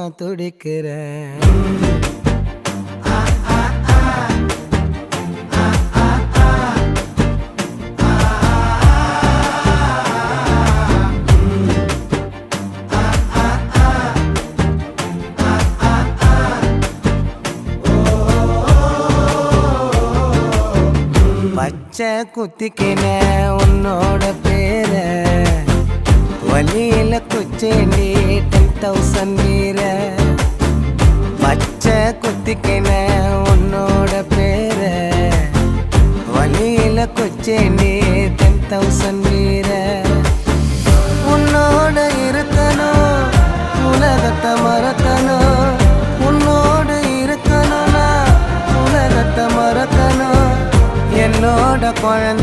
நான் துடிக்கிறேன். பச்சை குத்திக்கின உன்னோட பேர வலியில குச்சேண்டி 10,000 வீர. பச்சை குத்திக்கின உன்னோட பேர வலியில குச்சேண்டி 10,000 வீர. உன்னோட இருக்கணும் உலகத்தை மறக்கணும், உன்னோடு இருக்கணும்னா உலகத்தை மறக்கணும். என்னோட குழந்தை